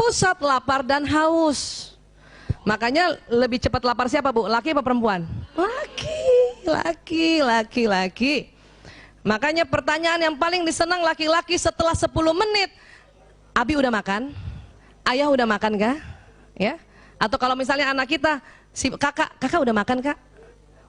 pusat lapar dan haus. Makanya lebih cepat lapar siapa Bu? Laki apa perempuan? Laki. Makanya pertanyaan yang paling disenang laki-laki setelah 10 menit, Abi udah makan? Ayah udah makan kah? Ya? Atau kalau misalnya anak kita, si kakak udah makan kak?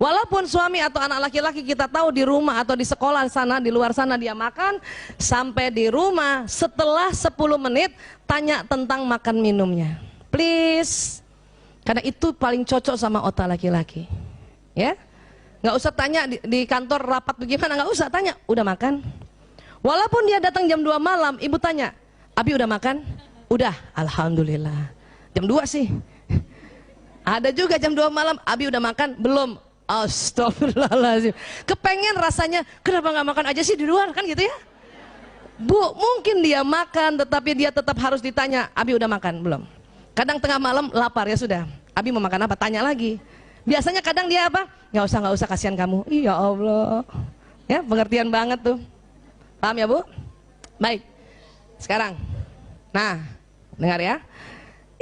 Walaupun suami atau anak laki-laki kita tahu di rumah atau di sekolah sana, di luar sana dia makan, sampai di rumah setelah 10 menit tanya tentang makan minumnya. Please. Karena itu paling cocok sama otak laki-laki. Ya? Nggak usah tanya di kantor rapat bagaimana, nggak usah tanya, udah makan? Walaupun dia datang jam 2 malam, ibu tanya, Abi udah makan? Udah, alhamdulillah. Jam 2 sih. Ada juga jam 2 malam, Abi udah makan? Belum. Astagfirullahaladzim. Kepengen rasanya, kenapa nggak makan aja sih di luar, kan gitu ya? Bu, mungkin dia makan, tetapi dia tetap harus ditanya, Abi udah makan? Belum. Kadang tengah malam lapar, ya sudah, Abi mau makan apa? Tanya lagi. Biasanya kadang dia apa? Nggak usah, kasihan kamu. Iya Allah. Ya, pengertian banget tuh. Paham ya Bu? Baik. Sekarang, nah, dengar ya.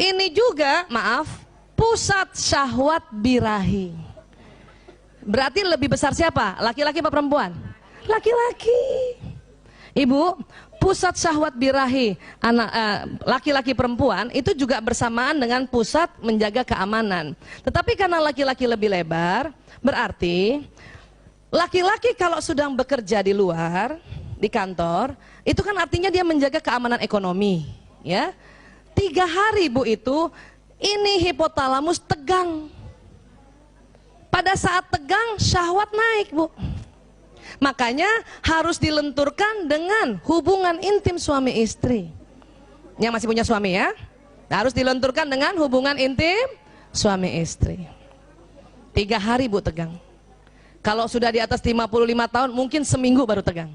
Ini juga, maaf, pusat syahwat birahi. Berarti lebih besar siapa? Laki-laki apa perempuan? Laki-laki. Ibu, pusat syahwat birahi anak laki-laki perempuan itu juga bersamaan dengan pusat menjaga keamanan. Tetapi karena laki-laki lebih lebar, berarti laki-laki kalau sedang bekerja di luar, di kantor, itu kan artinya dia menjaga keamanan ekonomi, ya. 3 hari Bu itu, ini hipotalamus tegang. Pada saat tegang, syahwat naik Bu. Makanya harus dilenturkan dengan hubungan intim suami istri. Yang masih punya suami ya, harus dilenturkan dengan hubungan intim suami istri. 3 hari Bu tegang. Kalau sudah di atas 55 tahun mungkin seminggu baru tegang.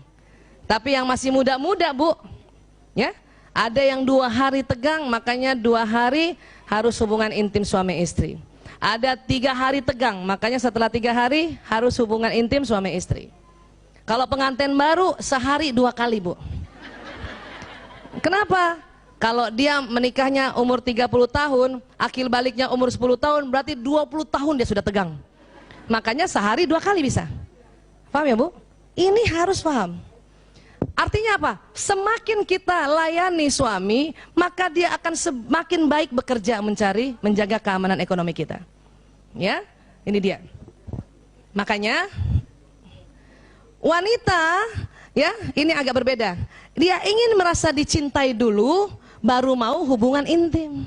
Tapi yang masih muda-muda Bu, ya, ada yang 2 hari tegang, makanya 2 hari harus hubungan intim suami istri. Ada 3 hari tegang, makanya setelah 3 hari harus hubungan intim suami istri. Kalau pengantin baru sehari 2 kali Bu. Kenapa? Kalau dia menikahnya umur 30 tahun, akil baliknya umur 10 tahun, berarti 20 tahun dia sudah tegang. Makanya sehari 2 kali bisa. Paham ya Bu? Ini harus paham. Artinya apa? Semakin kita layani suami, maka dia akan semakin baik bekerja menjaga keamanan ekonomi kita. Ya, ini dia. Makanya wanita, ya, ini agak berbeda. Dia ingin merasa dicintai dulu, baru mau hubungan intim.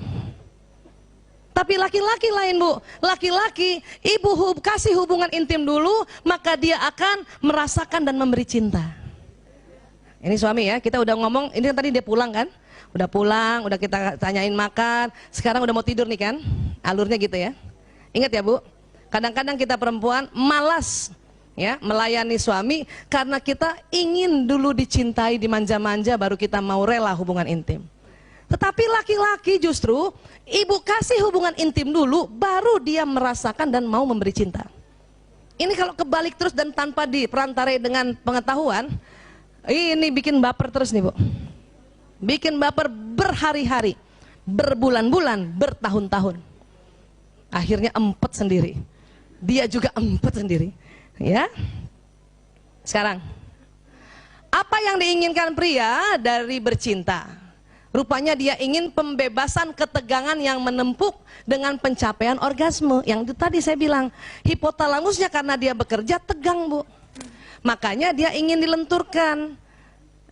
Tapi laki-laki lain Bu. Laki-laki, ibu kasih hubungan intim dulu, maka dia akan merasakan dan memberi cinta. Ini suami ya, kita udah ngomong, ini kan tadi dia pulang kan? Udah pulang, udah kita tanyain makan, sekarang udah mau tidur nih kan? Alurnya gitu ya. Ingat ya Bu, kadang-kadang kita perempuan malas ya melayani suami karena kita ingin dulu dicintai, dimanja-manja, baru kita mau rela hubungan intim. Tetapi laki-laki justru ibu kasih hubungan intim dulu, baru dia merasakan dan mau memberi cinta. Ini kalau kebalik terus dan tanpa diperantarai dengan pengetahuan, ini bikin baper terus nih Bu. Bikin baper berhari-hari, berbulan-bulan, bertahun-tahun. Akhirnya empet sendiri. Dia juga empet sendiri. Ya. Sekarang, apa yang diinginkan pria dari bercinta? Rupanya dia ingin pembebasan ketegangan yang menempuk dengan pencapaian orgasme. Yang itu tadi saya bilang, hipotalamusnya karena dia bekerja tegang Bu. Makanya dia ingin dilenturkan.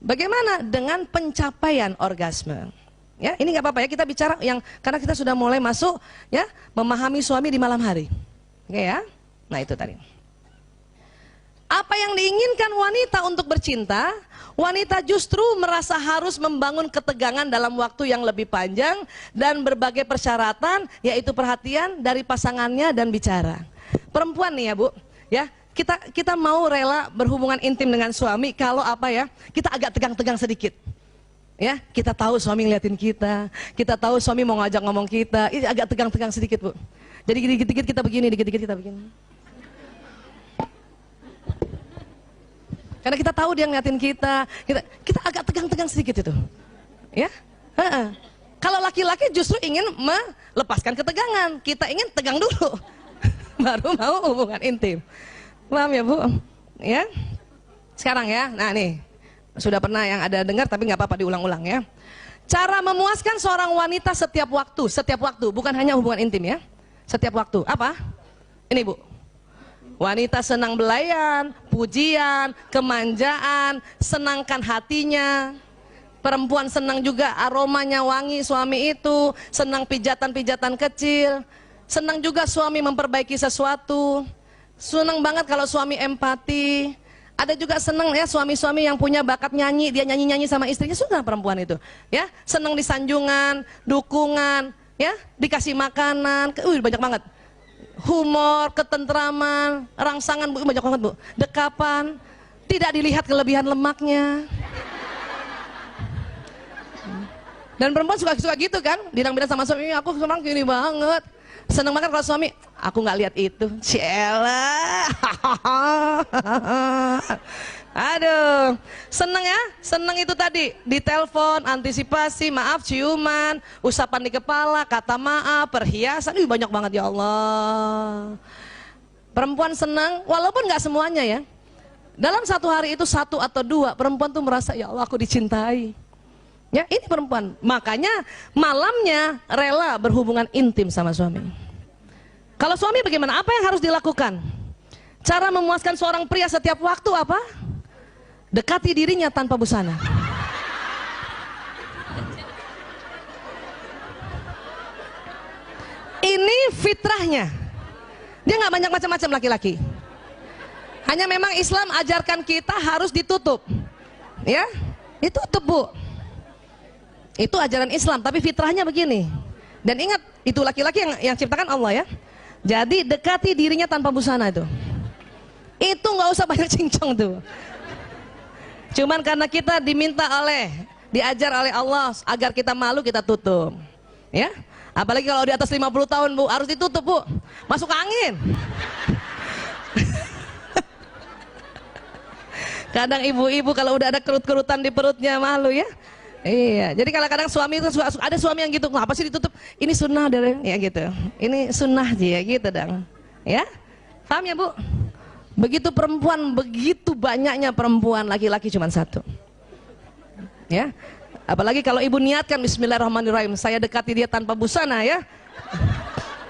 Bagaimana? Dengan pencapaian orgasme. Ya, ini nggak apa-apa ya, kita bicara yang karena kita sudah mulai masuk ya memahami suami di malam hari. Oke ya. Nah, itu tadi. Apa yang diinginkan wanita untuk bercinta? Wanita justru merasa harus membangun ketegangan dalam waktu yang lebih panjang dan berbagai persyaratan, yaitu perhatian dari pasangannya dan bicara. Perempuan nih ya Bu, ya. Kita mau rela berhubungan intim dengan suami kalau apa ya? Kita agak tegang-tegang sedikit. Ya, kita tahu suami ngeliatin kita tahu suami mau ngajak ngomong kita, ini agak tegang-tegang sedikit Bu. Jadi dikit-dikit kita begini, dikit-dikit kita begini. Karena kita tahu dia ngeliatin kita agak tegang-tegang sedikit itu. Ya, kalau laki-laki justru ingin melepaskan ketegangan. Kita ingin tegang dulu, baru mau hubungan intim. Paham ya Bu? Ya. Sekarang ya, nah nih, sudah pernah yang ada dengar tapi nggak apa-apa diulang-ulang ya. Cara memuaskan seorang wanita setiap waktu, bukan hanya hubungan intim ya. Setiap waktu, apa? Ini Bu. Wanita senang belayan, pujian, kemanjaan, senangkan hatinya. Perempuan senang juga aromanya wangi suami itu, senang pijatan-pijatan kecil, senang juga suami memperbaiki sesuatu. Senang banget kalau suami empati. Ada juga senang ya suami-suami yang punya bakat nyanyi, dia nyanyi-nyanyi sama istrinya, suka perempuan itu. Ya, senang disanjungan, dukungan, ya, dikasih makanan, banyak banget. Humor, ketentraman, rangsangan, Bu, banyak banget Bu. Dekapan, tidak dilihat kelebihan lemaknya. Dan perempuan suka gitu kan, bilang-bilang sama suami, aku senang gini banget. Seneng banget kalau suami, aku nggak lihat itu. Ciela. Aduh, seneng ya, seneng itu tadi, ditelepon, antisipasi, maaf, ciuman, usapan di kepala, kata maaf, perhiasan, banyak banget ya Allah. Perempuan seneng, walaupun nggak semuanya ya. Dalam satu hari itu 1 atau 2, perempuan tuh merasa ya Allah aku dicintai. Ya, ini perempuan. Makanya malamnya rela berhubungan intim sama suami. Kalau suami bagaimana? Apa yang harus dilakukan? Cara memuaskan seorang pria setiap waktu apa? Dekati dirinya tanpa busana. Ini fitrahnya. Dia nggak banyak macam-macam laki-laki. Hanya memang Islam ajarkan kita harus ditutup. Ya, ditutup Bu. Itu ajaran Islam, tapi fitrahnya begini. Dan ingat, itu laki-laki yang ciptakan Allah ya. Jadi dekati dirinya tanpa busana itu. Itu nggak usah banyak cincong tuh. Cuman karena kita diajar oleh Allah agar kita malu, kita tutup. Ya. Apalagi kalau di atas 50 tahun Bu, harus ditutup Bu. Masuk angin. Kadang ibu-ibu kalau udah ada kerut-kerutan di perutnya malu ya. Iya, jadi kadang-kadang suami itu ada suami yang gitu, kenapa sih ditutup? Ini sunnah dari ya gitu. Ini sunnah aja ya gitu dong. Ya? Paham ya, Bu? Begitu perempuan, begitu banyaknya perempuan, laki-laki cuma 1. Ya. Apalagi kalau ibu niatkan bismillahirrahmanirrahim, saya dekati dia tanpa busana ya.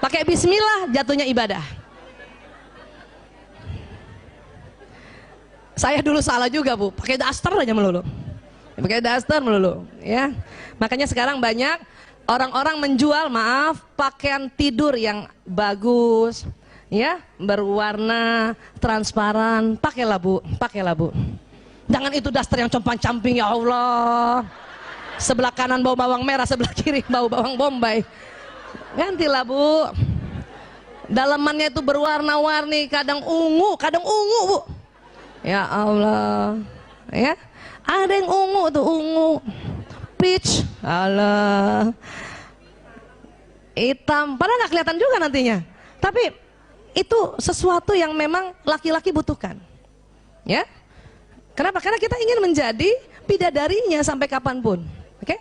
Pakai bismillah, jatuhnya ibadah. Saya dulu salah juga, Bu, pakai daster aja melulu. Pakai daster melulu ya. Makanya sekarang banyak orang-orang menjual, maaf, pakaian tidur yang bagus ya, berwarna transparan. Pakailah Bu, pakailah Bu. Jangan itu daster yang compang-camping ya Allah. Sebelah kanan bau bawang merah, sebelah kiri bau bawang bombay. Gantilah Bu. Dalamannya itu berwarna-warni, kadang ungu Bu. Ya Allah. Ya. Ada yang ungu tuh, ungu, peach, alah, hitam, padahal nggak kelihatan juga nantinya. Tapi itu sesuatu yang memang laki-laki butuhkan, ya. Kenapa? Karena kita ingin menjadi bidadarinya sampai kapanpun. Oke?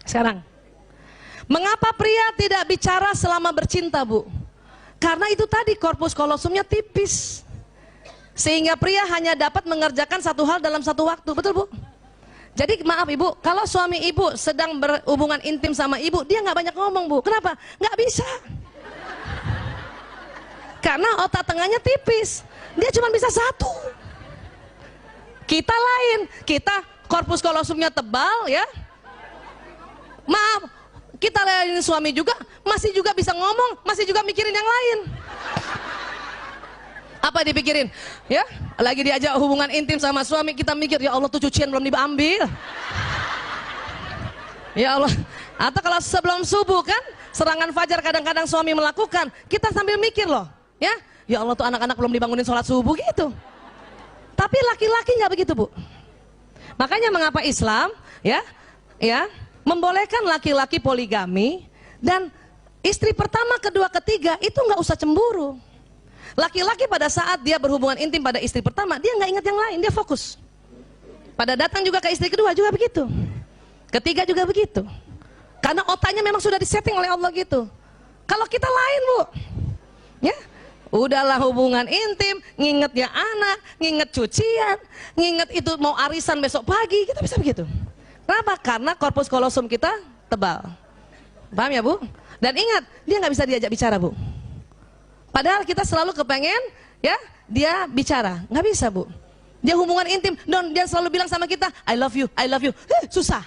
Sekarang, mengapa pria tidak bicara selama bercinta, Bu? Karena itu tadi korpus kolosumnya tipis. Sehingga pria hanya dapat mengerjakan satu hal dalam satu waktu, betul Bu? Jadi maaf Ibu, kalau suami Ibu sedang berhubungan intim sama Ibu, dia nggak banyak ngomong Bu. Kenapa? Nggak bisa. Karena otak tengahnya tipis, dia cuma bisa 1. Kita lain, kita korpus kolosumnya tebal ya. Maaf, kita lain suami juga, masih juga bisa ngomong, masih juga mikirin yang lain. Apa dipikirin? Ya, lagi diajak hubungan intim sama suami, kita mikir, ya Allah tuh cucian belum diambil. Ya Allah. Atau kalau sebelum subuh kan, serangan fajar kadang-kadang suami melakukan, kita sambil mikir loh, ya. Ya Allah tuh anak-anak belum dibangunin sholat subuh gitu. Tapi laki-laki nggak begitu Bu. Makanya mengapa Islam, ya, membolehkan laki-laki poligami dan istri pertama, kedua, ketiga itu nggak usah cemburu. Laki-laki pada saat dia berhubungan intim pada istri pertama, dia nggak ingat yang lain, dia fokus. Pada datang juga ke istri kedua juga begitu. Ketiga juga begitu. Karena otaknya memang sudah disetting oleh Allah gitu. Kalau kita lain, Bu. Ya. Udahlah hubungan intim, nginget ya anak, nginget cucian, nginget itu mau arisan besok pagi, kita bisa begitu. Kenapa? Karena korpus kolosum kita tebal. Paham ya, Bu? Dan ingat, dia nggak bisa diajak bicara, Bu. Padahal kita selalu kepengen ya dia bicara, nggak bisa, Bu. Dia hubungan intim, dia selalu bilang sama kita, I love you, I love you. Susah.